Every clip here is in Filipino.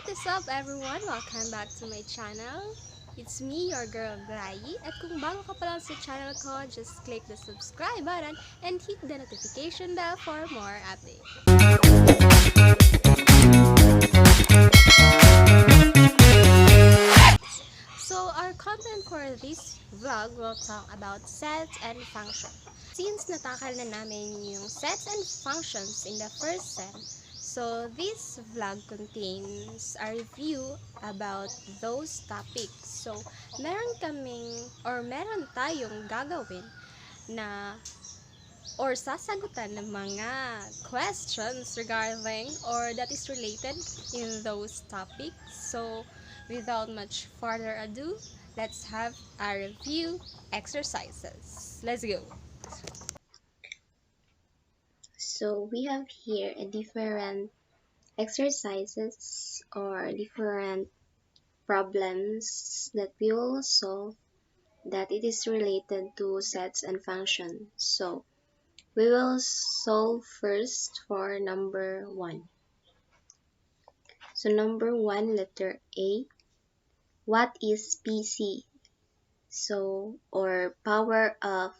What is up everyone? Welcome back to my channel. It's me, your girl Glai. At kung bago ka pa lang sa channel ko, just click the subscribe button and hit the notification bell for more updates. So our content for this vlog will talk about sets and functions. Since natakal na namin yung sets and functions in the first sem, so this vlog contains a review about those topics. So meron tayong gagawin na sasagutan ng mga questions regarding or that is related in those topics. So, without much further ado, let's have a review exercises. Let's go! So we have here a different exercises or different problems that we will solve that it is related to sets and functions. So we will solve first for number 1. So number 1, letter A. What is PC? So, or power of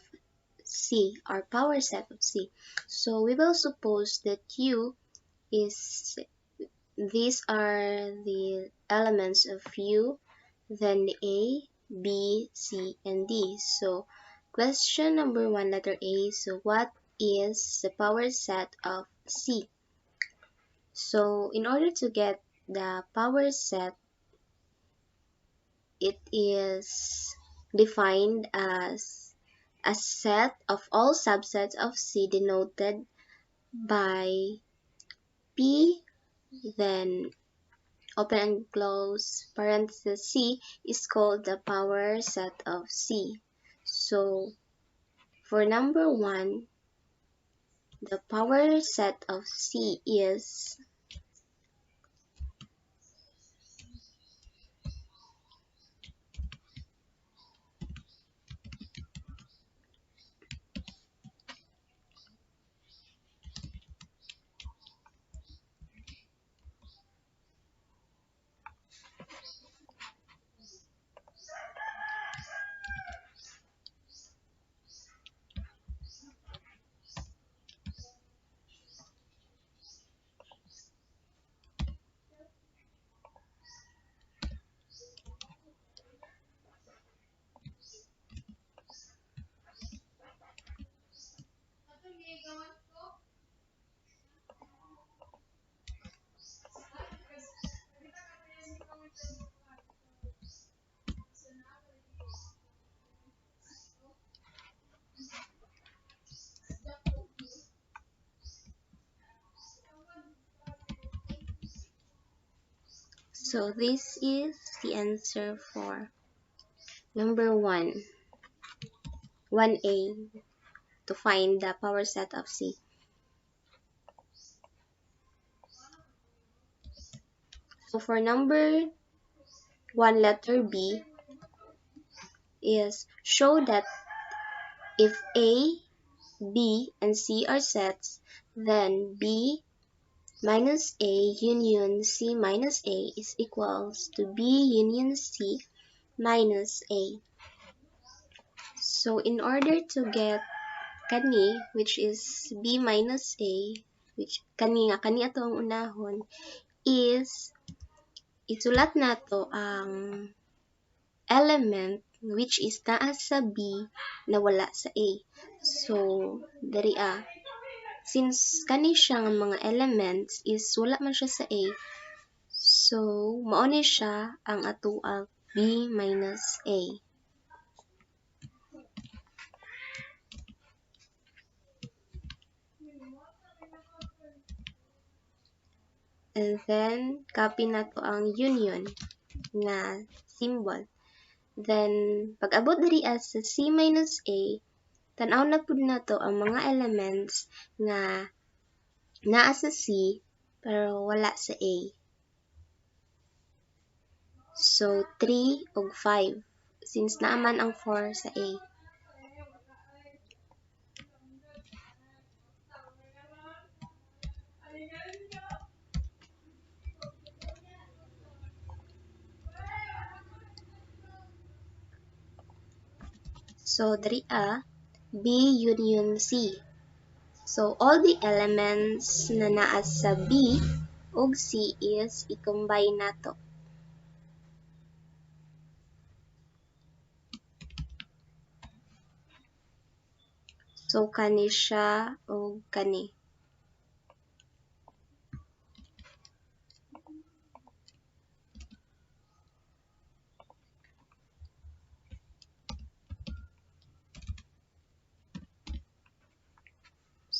C, or power set of C. So we will suppose that U is, these are the elements of U, then A, B, C, and D. So question number 1, letter A. So what is the power set of C? So in order to get the power set, it is defined as a set of all subsets of C denoted by P, then open and close parenthesis C is called the power set of C. So for number 1, the power set of C is so this is the answer for number 1, 1A, to find the power set of C. So for number 1, letter B, is show that if A, B, and C are sets, then B minus A union C minus A is equals to B union C minus A. So in order to get kani, which is B minus A, which kani ato ang unahon, is isulat nato ang element which is naa sa B na wala sa A. So diri since kani siya nga mga elements is wala man siya sa A, so mao ni siya ang atoang B minus A. And then copy nato ang union nga symbol. Then pag abot diri sa C minus A, tan-aw na pud nato ang mga elements nga naa sa C pero wala sa A. So 3 ug 5 since naaman ang 4 sa A. So, diri B union C. So, all the elements na naa sa B ug C is i-combine nato. So, kani siya ug kani.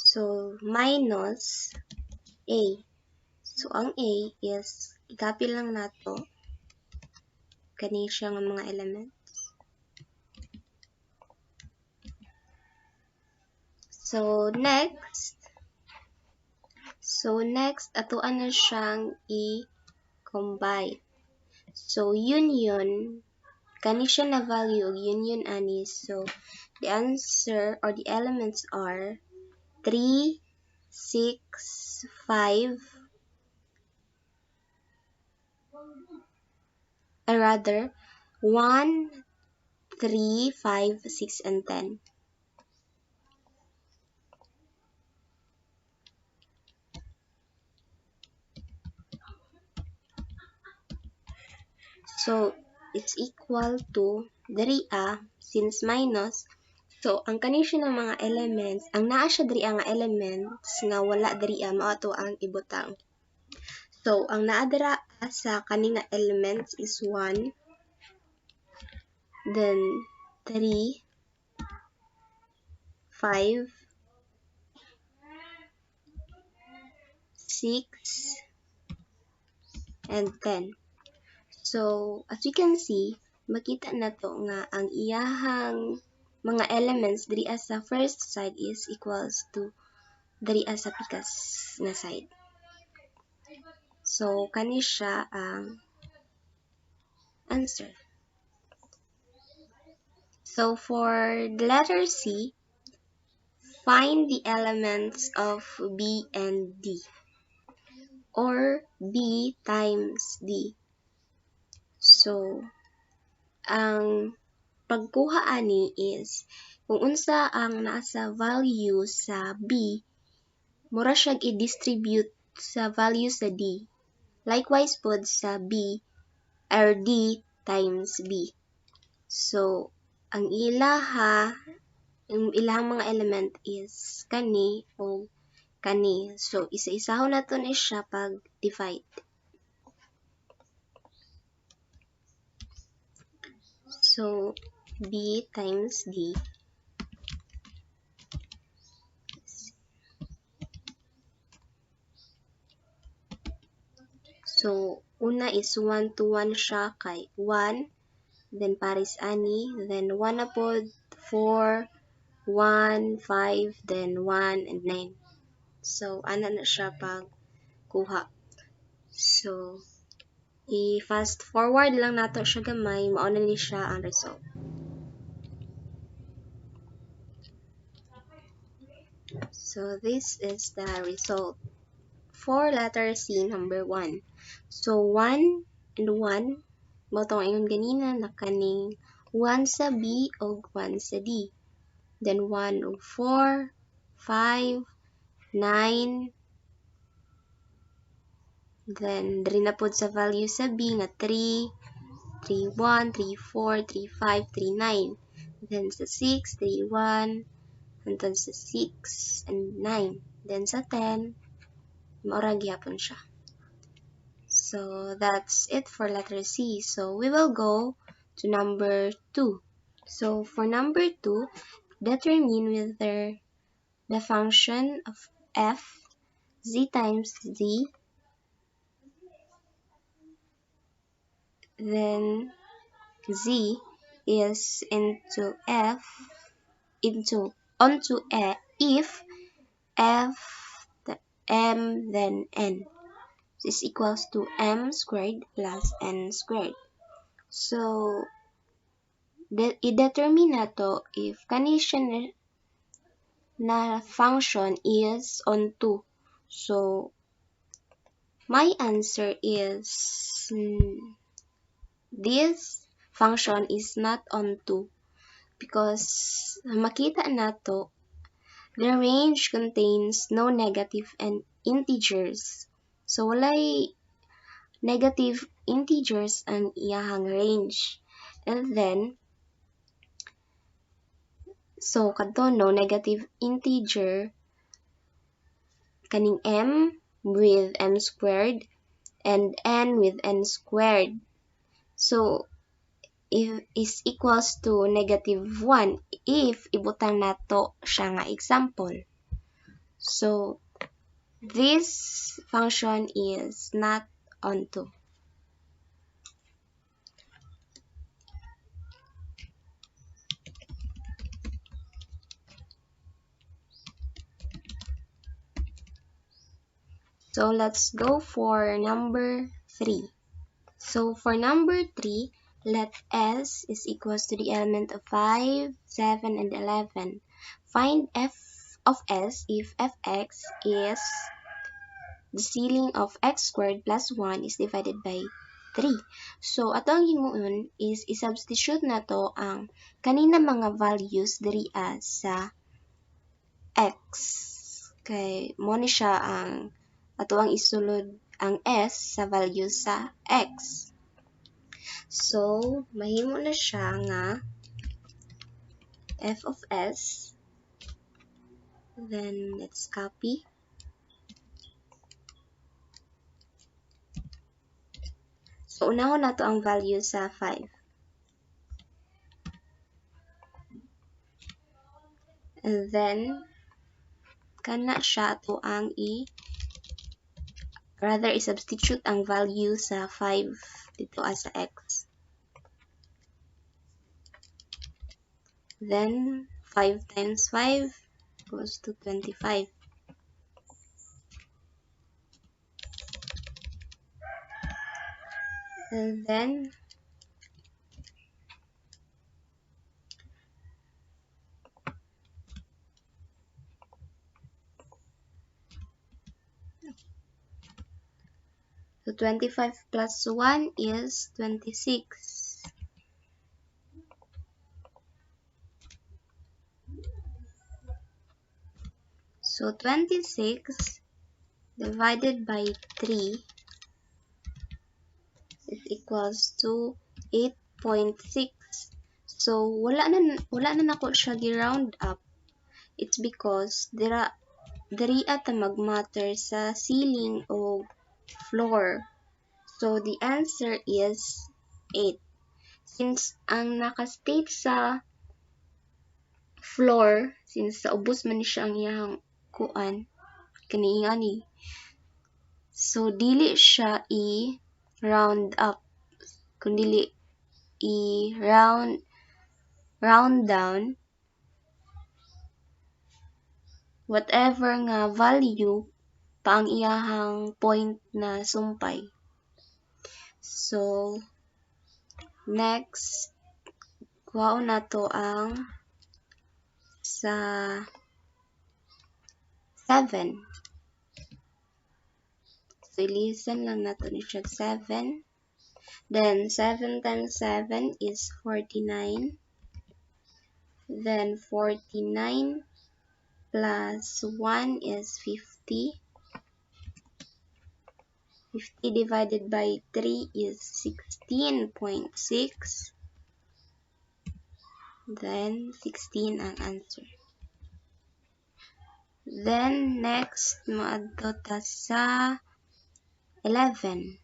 So, minus A. So, ang A is, i-copy lang nato. Kani siya nga mga elements. So, next, atuan na siyang i-combine. So, union, kani siya na value, union ani. So, the answer or the elements are 3, 6, 5, or rather, 1, 3, 5, 6, and 10. So, it's equal to, diri since minus, so, ang kani siya ng mga elements, ang naa siya diri nga elements nga wala diri mao to ang ibutang. So, ang naa dira sa kani nga elements is 1, then 3, 5, 6, and 10. So, as we can see, makita na to nga ang iyahang mga elements diri sa first side is equals to diri sa pikas nga side. So, kani siya ang answer. So, for the letter C, find the elements of B and D, or B times D. So, ang pagkuha ani is, kung unsa ang nasa value sa B, mura siya i-distribute sa value sa D. Likewise pod sa B, or D times B. So, ang ilahang mga element is kani o kani. So, isa-isahon nato ni siya pag divide. So, B times D. So, una is 1 to 1 siya kay 1, then pares ani, then 1 na pod, 4, 1, 5, then 1, and 9. So, ana na siya pag kuha. So, i-fast forward lang nato siya gamay, mao na ni siya ang result. So, this is the result for letter C, number 1. So, 1 and 1, motong ingon ganina na kaning 1 sa B o 1 sa D. Then 1 og 4, 5, 9, then diri na pod sa value sa B nga 3, 3, 1, 3, 4, 3, 5, 3, 9. Then sa 6, 3, 1, hangtod sa 6 and 9. Then sa 10, maura gyapon siya. So, that's it for letter C. So, we will go to number 2. So, for number 2, determine whether the function of f, z times z, then z is into f, onto a, if f, m, then n. This equals to m squared plus n squared. So, i-determine nato if kani siya na function is on 2. So, my answer is this function is not on 2. because makita nato the range contains no negative and integers. So walay negative integers ang iyahang range. And then so kadto no negative integer kaning m with m squared and n with n squared. So if is equals to -1 if ibutang nato siya nga example. So this function is not onto. So let's go for number 3. So for number 3, let S is equals to the element of 5, 7, and 11. Find f of S if fx is the ceiling of x squared plus 1 is divided by 3. So ato ang himuon is i-substitute na to ang kanina mga values diri sa x. Kay mo ni siya ang ato ang isulod ang s sa value sa x. So, mahimo na siya nga f of s. Then, let's copy. So, unahon na to ang value sa 5. And then, kana siya to ang i-substitute ang value sa 5 dito as sa x. Then, 5 times 5 goes to 25. And then, so 25 plus 1 is 26. So 26 divided by 3 is equals to 8.6. So wala na nako siya gi-round up. It's because diri ata magmatter sa ceiling o floor. So the answer is 8. Since ang naka-state sa floor, since sa ubos man ni siya ang iyang kuan, kani. So dili siya i-round up, kundi i-round down whatever nga value pa ang iyahang point na sumpay. So, next, kuhaon na to ang sa 7. So, i-listen lang nato ni siya 7. Then, 7 times 7 is 49. Then, 49 plus 1 is 50. 50 divided by 3 is 16.6. Then, 16 ang answer. Then, next, maadto ta sa 11.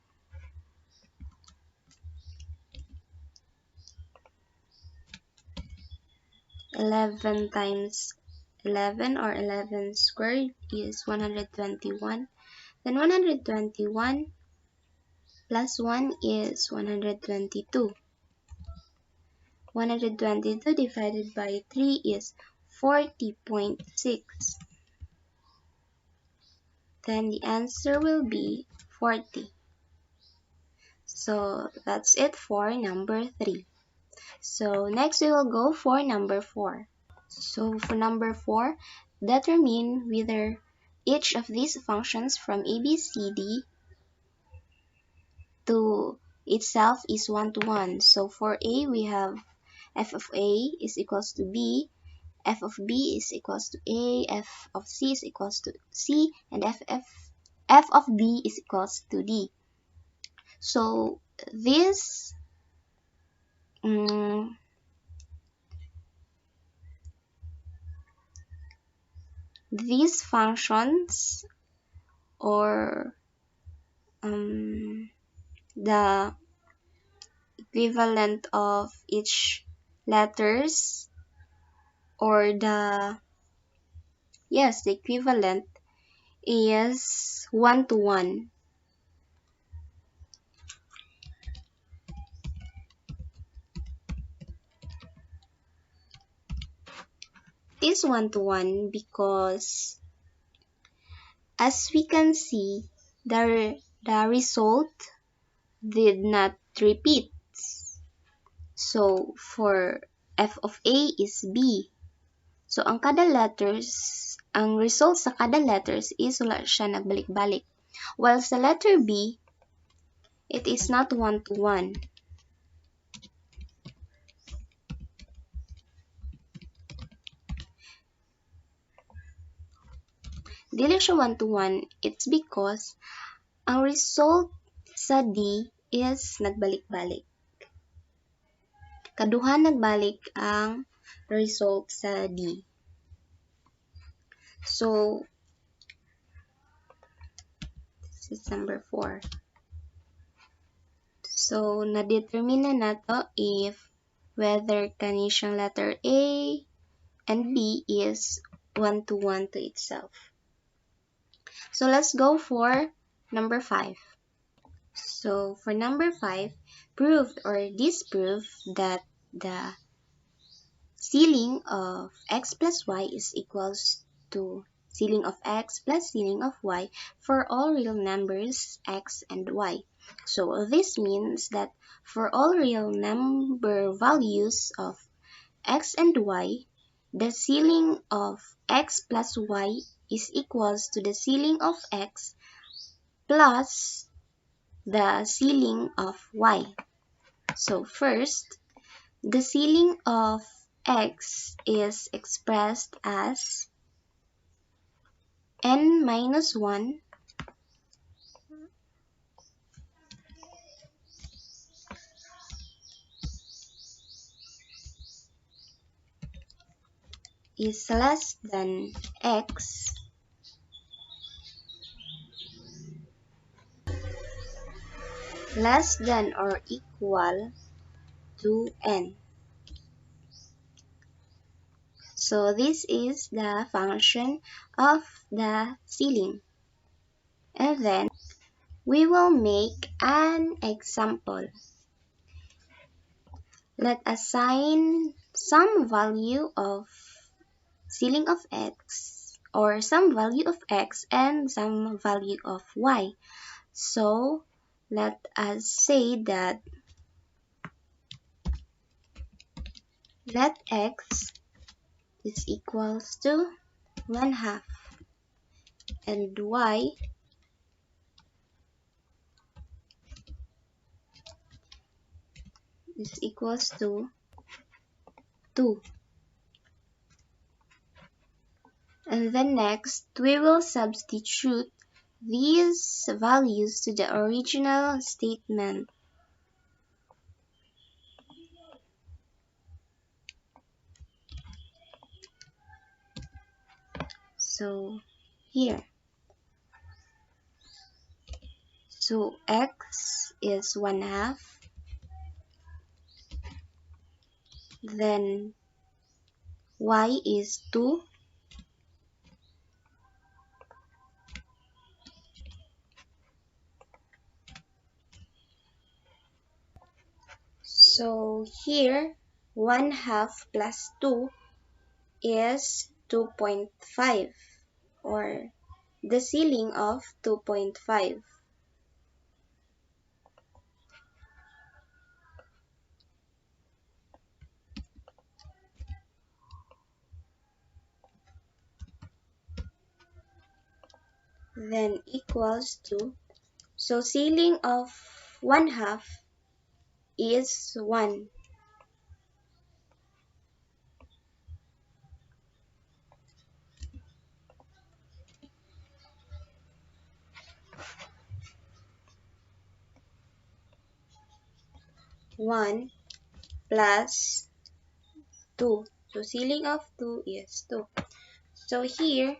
11 times 11 or 11 squared is 121. Then 121 plus 1 is 122. 122 divided by 3 is 40.6. Then the answer will be 40. So that's it for number 3. So next we will go for number 4. So for number 4, determine whether each of these functions from ABCD to itself is 1 to 1. So for A, we have f of A is equals to B, f of B is equals to A, f of C is equals to C, and f of D is equals to D. So this these functions, or the equivalent of each letters, or the equivalent is 1-to-1. It is 1-to-1 because, as we can see, the result did not repeat. So for f of A is B. So ang result sa kada letters is wala siya nagbalik-balik. While sa letter B, it is not 1-to-1. Dili siya 1-to-1, it's because ang result sa D is nagbalik-balik. Kaduha nagbalik ang result sa D. So, this is number 4. So, na-determine na to if whether kani siyang letter A and B is 1-to-1 to itself. So, let's go for number 5. So, for number 5, proved or disproved that the ceiling of x plus y is equals to ceiling of x plus ceiling of y for all real numbers x and y. So this means that for all real number values of x and y, the ceiling of x plus y is equals to the ceiling of x plus the ceiling of y. So first, the ceiling of x is expressed as n minus 1 is less than x less than or equal to n. So this is the function of the ceiling. And then we will make an example. Let assign some value of ceiling of x, or some value of x and some value of y. So let us say that let x is equals to 1/2 and y is equals to 2. And then next, we will substitute these values to the original statement. So here, so x is 1/2, then y is 2, so here 1/2 plus 2 is 2.5, or the ceiling of 2.5. Then equals to, so ceiling of 1/2 is 1. 1 plus 2. So ceiling of 2 is 2. So here,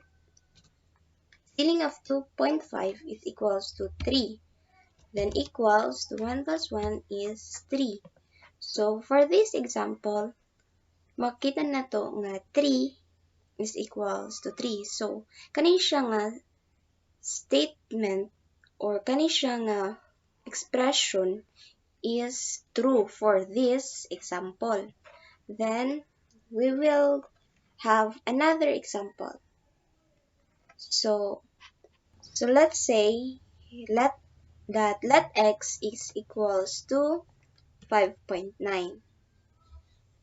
ceiling of 2.5 is equals to 3. Then equals to 1 plus 1 is 3. So for this example, makita na to nga 3 is equals to 3. So kani siya nga statement or kani siya nga expression is true for this example. Then we will have another example. So let's say let x is equals to 5.9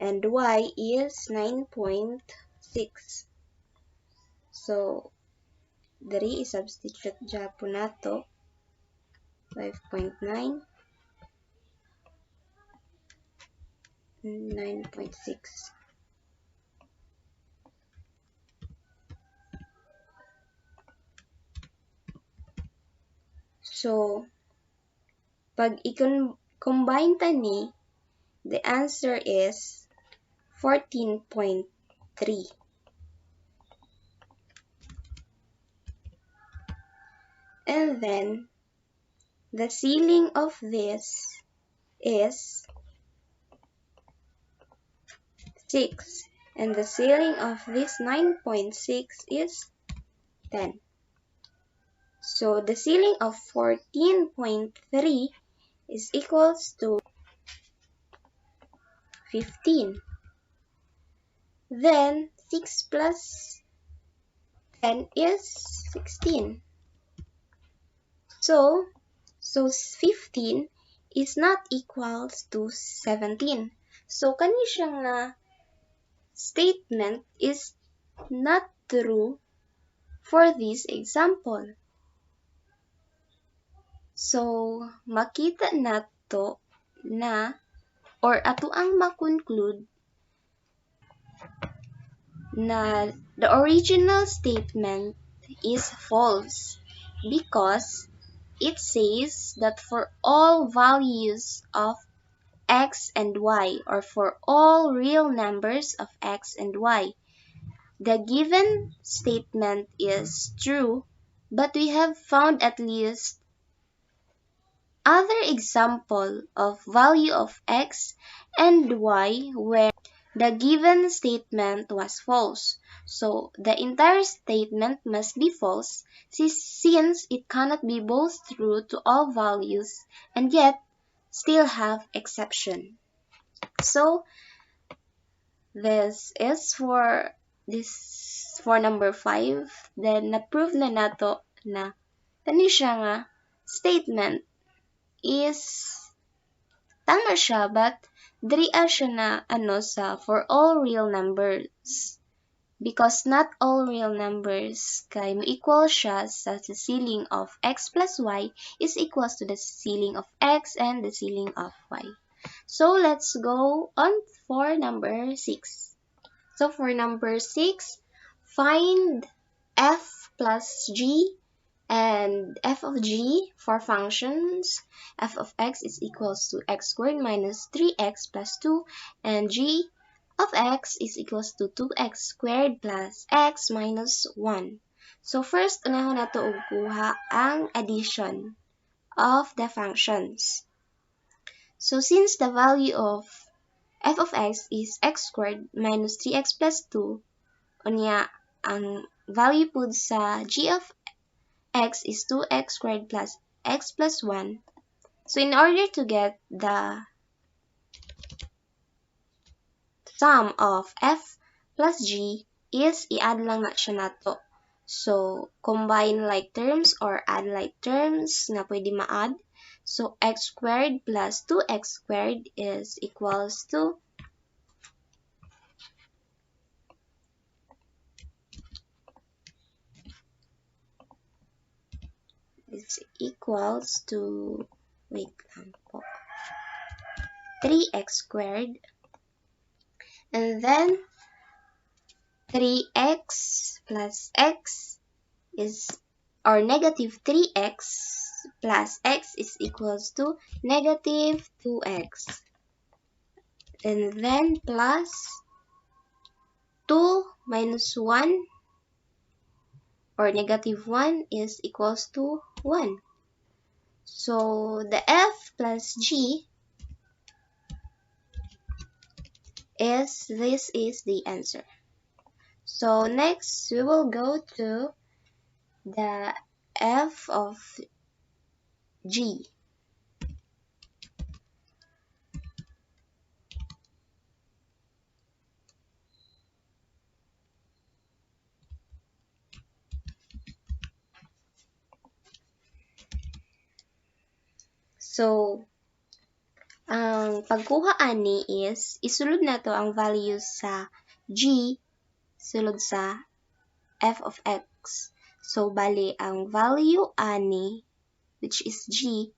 and y is 9.6. So diri i-substitute gyapon nato 5.9 9.6. So pag i-combine tani, the answer is 14.3. And then the ceiling of this is 6. And the ceiling of this 9.6 is 10. So the ceiling of 14.3 is equals to 15. Then 6 plus 10 is 16. So 15 is not equals to 17. So kani siya nga statement is not true for this example. So makita nato na or ato ang makonclude na the original statement is false because it says that for all values of x and y, or for all real numbers of x and y, the given statement is true, but we have found at least other example of value of x and y where the given statement was false. So the entire statement must be false since it cannot be both true to all values and yet still have exception. So this is for number 5. Then na-prove na nato na kani siya nga statement is tama siya, but diri siya na sa for all real numbers. Because not all real numbers kay equal siya sa ceiling of x plus y is equals to the ceiling of x and the ceiling of y. So let's go on for number 6. So for number 6, find f plus g and f of g for functions. F of x is equals to x squared minus 3x plus 2 and g of x is equals to 2x squared plus x minus 1. So first, unahon nato og kuha ang addition of the functions. So since the value of f of x is x squared minus 3x plus 2, unya ang value pud sa g of x is 2x squared plus x plus 1. So in order to get the sum of f plus g is i-add lang na siya nato. So combine like terms or add like terms na pwede ma-add. So x squared plus 2x squared is equals to wait lang po, 3x squared, and then 3x plus x is, or negative 3x plus x is equals to negative 2x. and then plus 2 minus 1 or negative 1 is equals to 1. So the f plus g is, this is the answer. So next we will go to the f of g. So ang pagkuha ani is isulod nato ang values sa g sulod sa f of x. So bali ang value ani which is g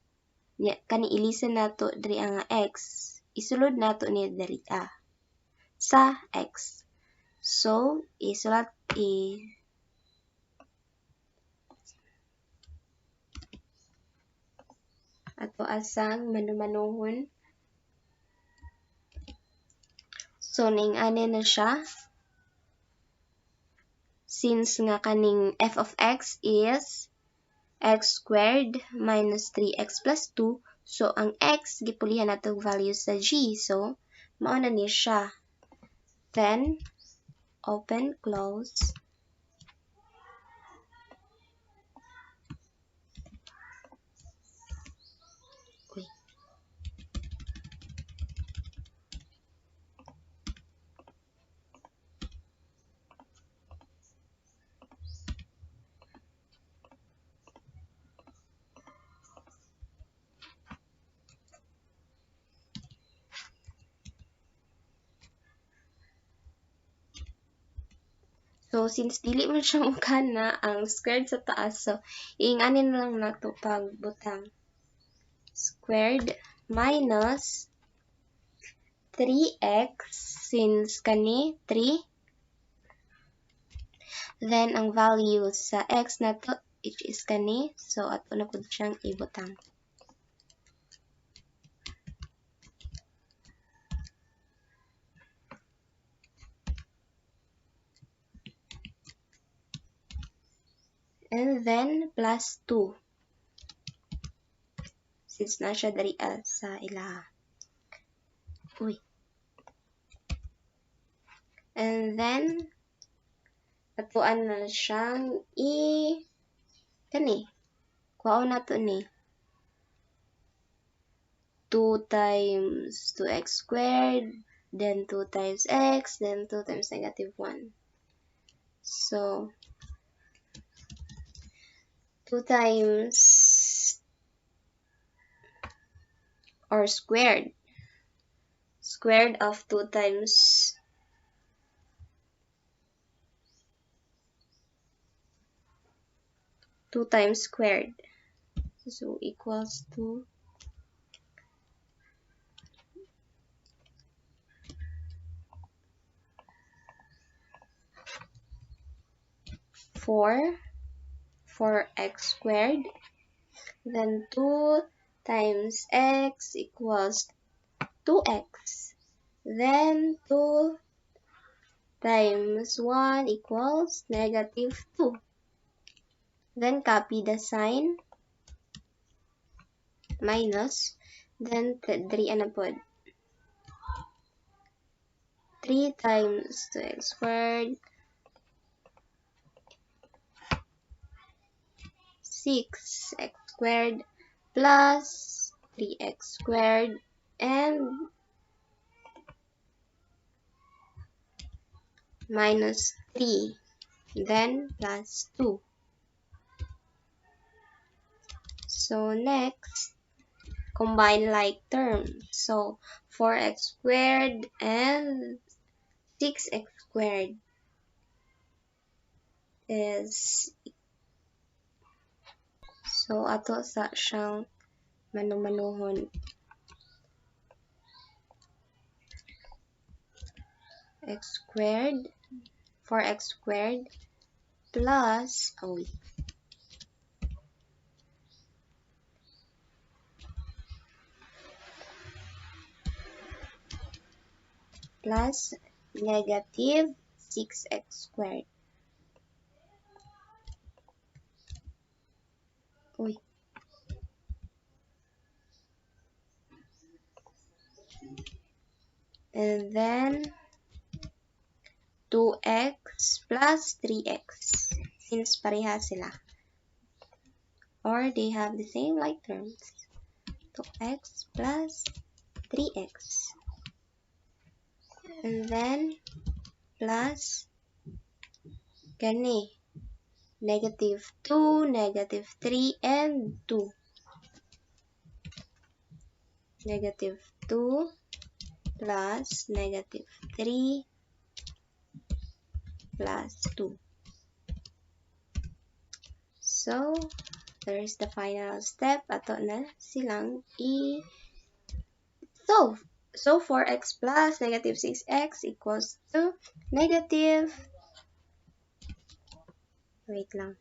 kani ilisan nato diri ang x isulod nato ni diri sa x. So isulat ato asang manumanuhon. So ning-ani na siya. Since nga kaning f of x is x squared minus 3x plus 2, so ang x gipulihan natong value sa g. So mao na ni siya. Then open, close. Uy. So, since dili man siya mukana ang squared sa taas, so, iinganin na lang nato pagbutang. Squared minus 3x, since kani 3. Then, ang value sa x nato, which is kani, so, ato na po siyang ibutang. And then, plus 2. Since na siya dari sa ilaha. Uy. And then, atuan na siyang kani. Kuhaon na to ni. 2 times 2x squared, then 2 times x, then 2 times negative 1. So, 2 times or squared of 2 times 2 times squared, so equals to 4x squared, then 2 times x equals 2x, then 2 times 1 equals negative 2. Then copy the sign, minus, then 3 na pod. 3 times 2x squared, 6x squared plus 3x squared and minus 3, then plus 2. So next, combine like terms. So 4x squared and 6x squared is, so ato sa siyang manumanuhon. X squared, 4x squared plus, plus negative 6x squared. Uy. And then 2x plus 3x since parehas sila. Or they have the same like terms. 2x plus 3x. And then plus gani negative 2, negative 3, and 2. Negative 2 plus negative 3 plus 2. So, there's the final step. Ato na silang i-solve. So, 4x plus negative 6x equals to negative, wait lang.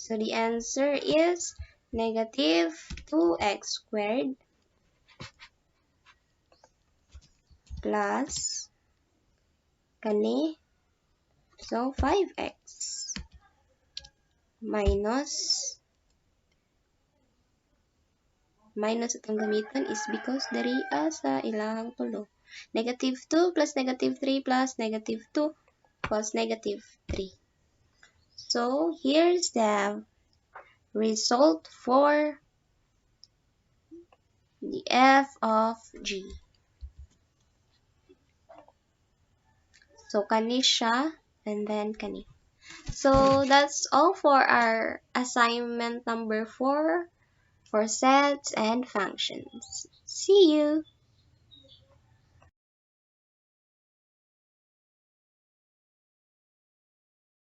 So, the answer is negative 2x squared plus kani, so 5x minus itong gamitan is because dari sa ilang tulo. Negative 2 plus negative 3 plus negative 2 equals negative 3. So, here's the result for the f of g. So, kani siya, and then kani. So, that's all for our assignment number 4 for sets and functions. See you!